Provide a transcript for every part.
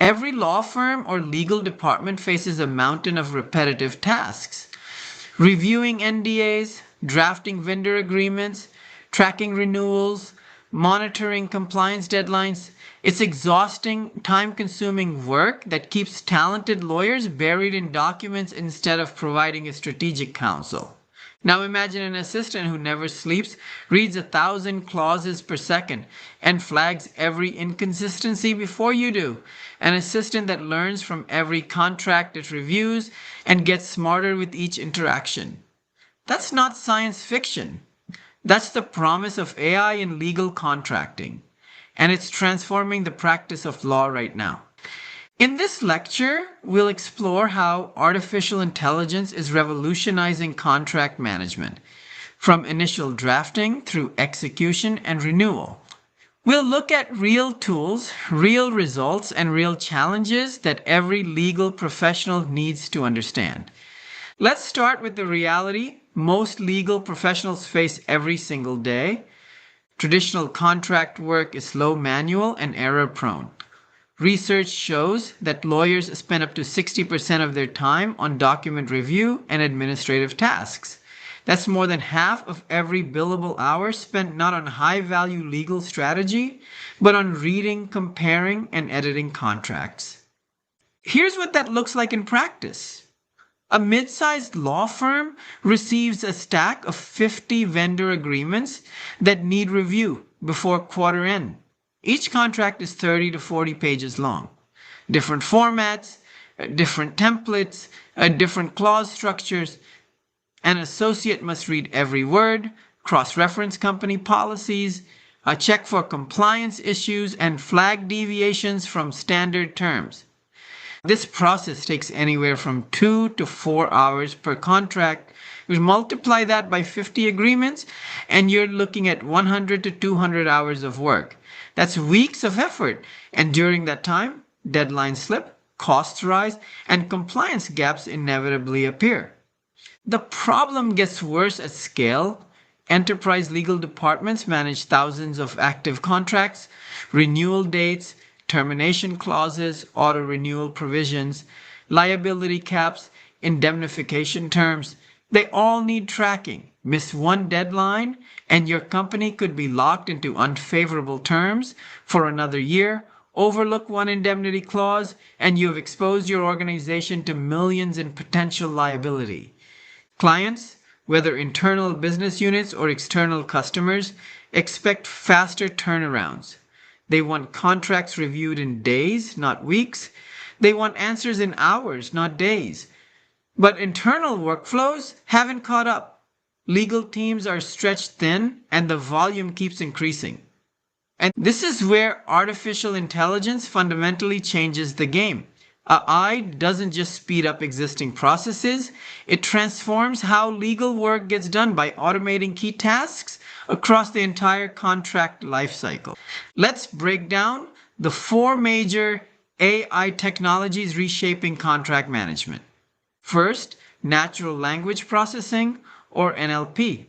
Every law firm or legal department faces a mountain of repetitive tasks. Reviewing NDAs, drafting vendor agreements, tracking renewals, monitoring compliance deadlines. It's exhausting, time-consuming work that keeps talented lawyers buried in documents instead of providing a strategic counsel. Now imagine an assistant who never sleeps, reads 1,000 clauses per second, and flags every inconsistency before you do. An assistant that learns from every contract it reviews and gets smarter with each interaction. That's not science fiction. That's the promise of AI in legal contracting. And it's transforming the practice of law right now. In this lecture, we'll explore how artificial intelligence is revolutionizing contract management, from initial drafting through execution and renewal. We'll look at real tools, real results, and real challenges that every legal professional needs to understand. Let's start with the reality most legal professionals face every single day. Traditional contract work is slow, manual, and error-prone. Research shows that lawyers spend up to 60% of their time on document review and administrative tasks. That's more than half of every billable hour spent not on high-value legal strategy, but on reading, comparing, and editing contracts. Here's what that looks like in practice. A mid-sized law firm receives a stack of 50 vendor agreements that need review before quarter end. Each contract is 30 to 40 pages long. Different formats, different templates, different clause structures. An associate must read every word, cross-reference company policies, check for compliance issues, and flag deviations from standard terms. This process takes anywhere from 2 to 4 hours per contract. You multiply that by 50 agreements, and you're looking at 100 to 200 hours of work. That's weeks of effort, and during that time, deadlines slip, costs rise, and compliance gaps inevitably appear. The problem gets worse at scale. Enterprise legal departments manage thousands of active contracts, renewal dates, termination clauses, auto-renewal provisions, liability caps, indemnification terms. They all need tracking. Miss one deadline, and your company could be locked into unfavorable terms for another year. Overlook one indemnity clause, and you have exposed your organization to millions in potential liability. Clients, whether internal business units or external customers, expect faster turnarounds. They want contracts reviewed in days, not weeks. They want answers in hours, not days. But internal workflows haven't caught up. Legal teams are stretched thin, and the volume keeps increasing. And this is where artificial intelligence fundamentally changes the game. AI doesn't just speed up existing processes, it transforms how legal work gets done by automating key tasks across the entire contract lifecycle. Let's break down the 4 major AI technologies reshaping contract management. First, natural language processing, or NLP.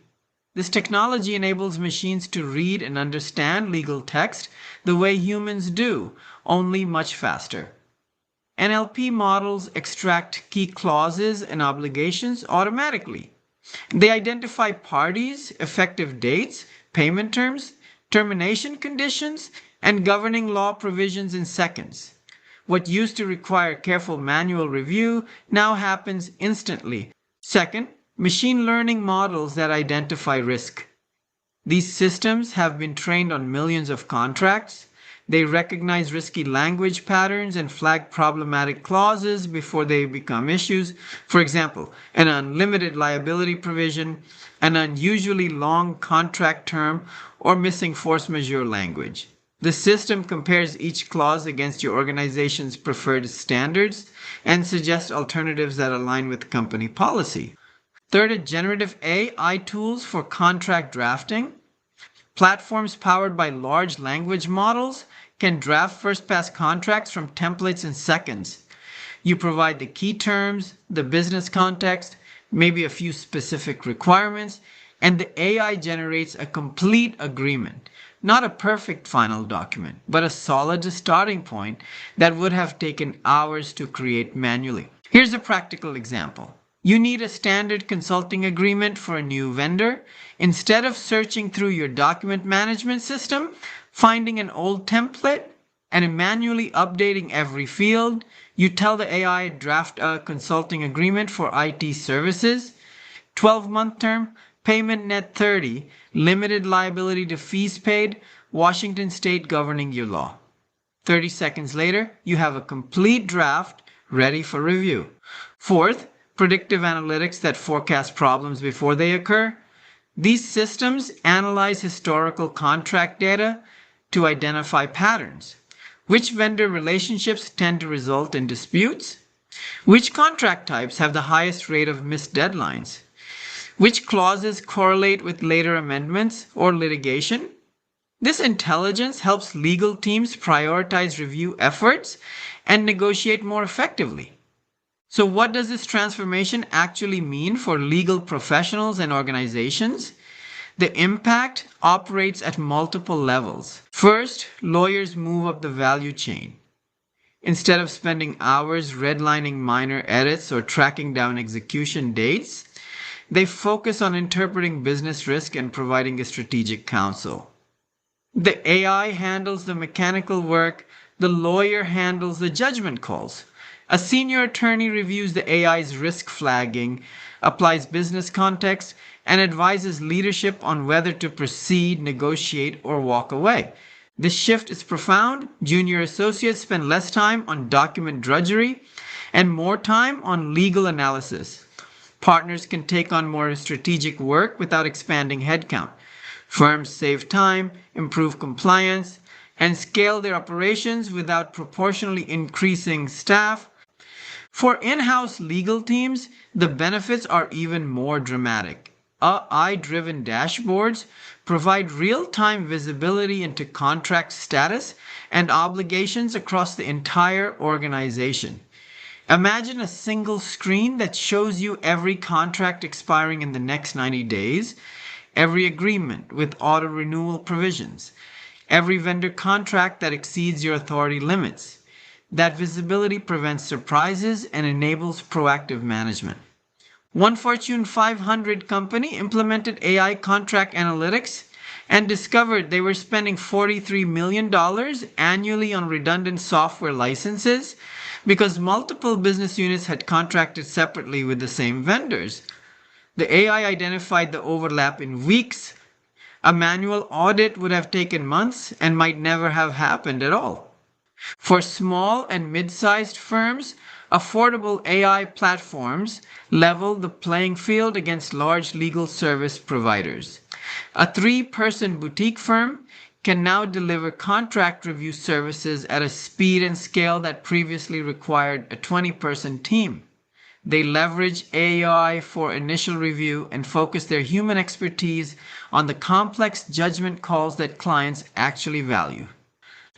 This technology enables machines to read and understand legal text the way humans do, only much faster. NLP models extract key clauses and obligations automatically. They identify parties, effective dates, payment terms, termination conditions, and governing law provisions in seconds. What used to require careful manual review now happens instantly. Second, machine learning models that identify risk. These systems have been trained on millions of contracts. They recognize risky language patterns and flag problematic clauses before they become issues. For example, an unlimited liability provision, an unusually long contract term, or missing force majeure language. The system compares each clause against your organization's preferred standards and suggests alternatives that align with company policy. Third, generative AI tools for contract drafting. Platforms powered by large language models can draft first-pass contracts from templates in seconds. You provide the key terms, the business context, maybe a few specific requirements, and the AI generates a complete agreement. Not a perfect final document, but a solid starting point that would have taken hours to create manually. Here's a practical example. You need a standard consulting agreement for a new vendor. Instead of searching through your document management system, finding an old template, and manually updating every field, you tell the AI draft a consulting agreement for IT services, 12-month term, payment net 30, limited liability to fees paid, Washington State governing your law. 30 seconds later, you have a complete draft ready for review. Fourth, predictive analytics that forecast problems before they occur. These systems analyze historical contract data to identify patterns. Which vendor relationships tend to result in disputes? Which contract types have the highest rate of missed deadlines? Which clauses correlate with later amendments or litigation? This intelligence helps legal teams prioritize review efforts and negotiate more effectively. So what does this transformation actually mean for legal professionals and organizations? The impact operates at multiple levels. First, lawyers move up the value chain. Instead of spending hours redlining minor edits or tracking down execution dates, they focus on interpreting business risk and providing a strategic counsel. The AI handles the mechanical work, the lawyer handles the judgment calls. A senior attorney reviews the AI's risk flagging, applies business context, and advises leadership on whether to proceed, negotiate, or walk away. This shift is profound. Junior associates spend less time on document drudgery and more time on legal analysis. Partners can take on more strategic work without expanding headcount. Firms save time, improve compliance, and scale their operations without proportionally increasing staff. For in-house legal teams, the benefits are even more dramatic. AI-driven dashboards provide real-time visibility into contract status and obligations across the entire organization. Imagine a single screen that shows you every contract expiring in the next 90 days, every agreement with auto-renewal provisions, every vendor contract that exceeds your authority limits. That visibility prevents surprises and enables proactive management. One Fortune 500 company implemented AI contract analytics and discovered they were spending $43 million annually on redundant software licenses because multiple business units had contracted separately with the same vendors. The AI identified the overlap in weeks. A manual audit would have taken months and might never have happened at all. For small and mid-sized firms, affordable AI platforms level the playing field against large legal service providers. A 3-person boutique firm can now deliver contract review services at a speed and scale that previously required a 20-person team. They leverage AI for initial review and focus their human expertise on the complex judgment calls that clients actually value.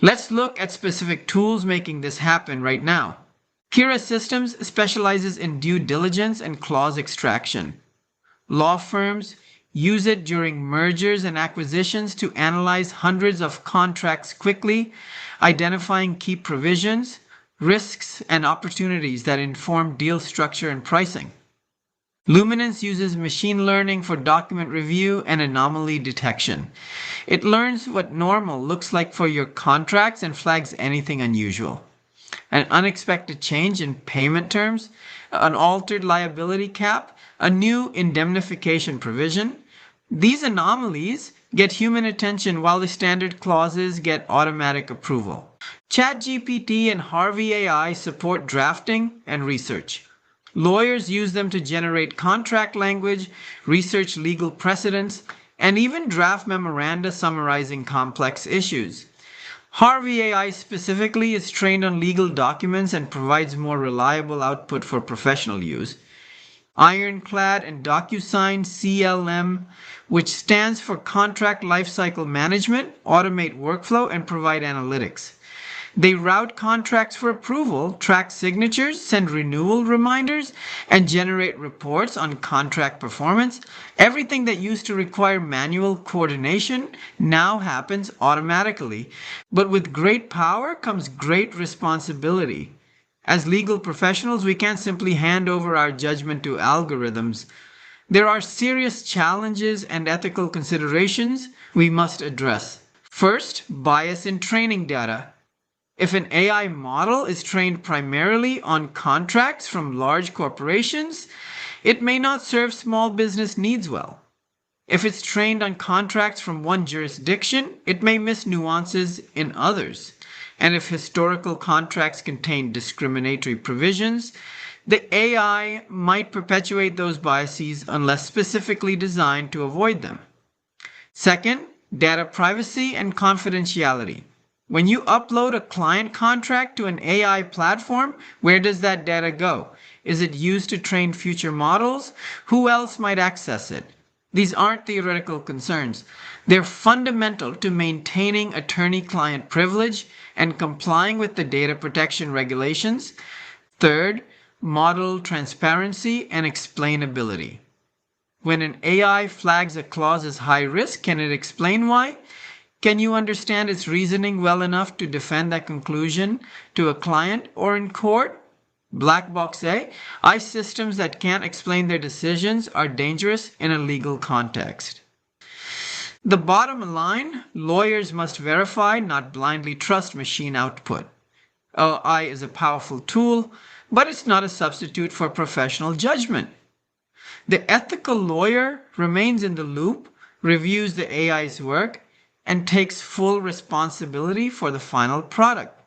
Let's look at specific tools making this happen right now. Kira Systems specializes in due diligence and clause extraction. Law firms use it during mergers and acquisitions to analyze hundreds of contracts quickly, identifying key provisions, risks, and opportunities that inform deal structure and pricing. Luminance uses machine learning for document review and anomaly detection. It learns what normal looks like for your contracts and flags anything unusual. An unexpected change in payment terms, an altered liability cap, a new indemnification provision. These anomalies get human attention while the standard clauses get automatic approval. ChatGPT and Harvey AI support drafting and research. Lawyers use them to generate contract language, research legal precedents, and even draft memoranda summarizing complex issues. Harvey AI specifically is trained on legal documents and provides more reliable output for professional use. Ironclad and DocuSign CLM, which stands for Contract Lifecycle Management, automate workflow and provide analytics. They route contracts for approval, track signatures, send renewal reminders, and generate reports on contract performance. Everything that used to require manual coordination now happens automatically. But with great power comes great responsibility. As legal professionals, we can't simply hand over our judgment to algorithms. There are serious challenges and ethical considerations we must address. First, bias in training data. If an AI model is trained primarily on contracts from large corporations, it may not serve small business needs well. If it's trained on contracts from one jurisdiction, it may miss nuances in others. And if historical contracts contain discriminatory provisions, the AI might perpetuate those biases unless specifically designed to avoid them. Second, data privacy and confidentiality. When you upload a client contract to an AI platform, where does that data go? Is it used to train future models? Who else might access it? These aren't theoretical concerns. They're fundamental to maintaining attorney-client privilege and complying with the data protection regulations. Third, model transparency and explainability. When an AI flags a clause as high risk, can it explain why? Can you understand its reasoning well enough to defend that conclusion to a client or in court? Black box AI systems that can't explain their decisions are dangerous in a legal context. The bottom line, lawyers must verify, not blindly trust machine output. AI is a powerful tool, but it's not a substitute for professional judgment. The ethical lawyer remains in the loop, reviews the AI's work, and takes full responsibility for the final product.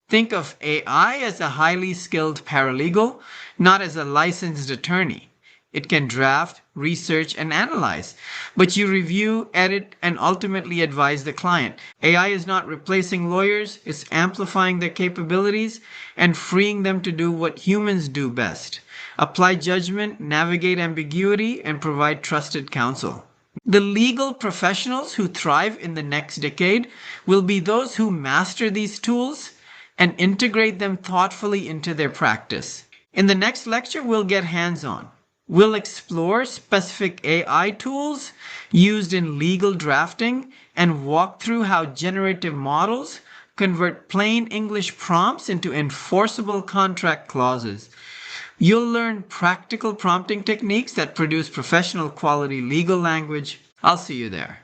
Think of AI as a highly skilled paralegal, not as a licensed attorney. It can draft, research, and analyze, but you review, edit, and ultimately advise the client. AI is not replacing lawyers, it's amplifying their capabilities and freeing them to do what humans do best: apply judgment, navigate ambiguity, and provide trusted counsel. The legal professionals who thrive in the next decade will be those who master these tools and integrate them thoughtfully into their practice. In the next lecture, we'll get hands-on. We'll explore specific AI tools used in legal drafting and walk through how generative models convert plain English prompts into enforceable contract clauses. You'll learn practical prompting techniques that produce professional quality legal language. I'll see you there.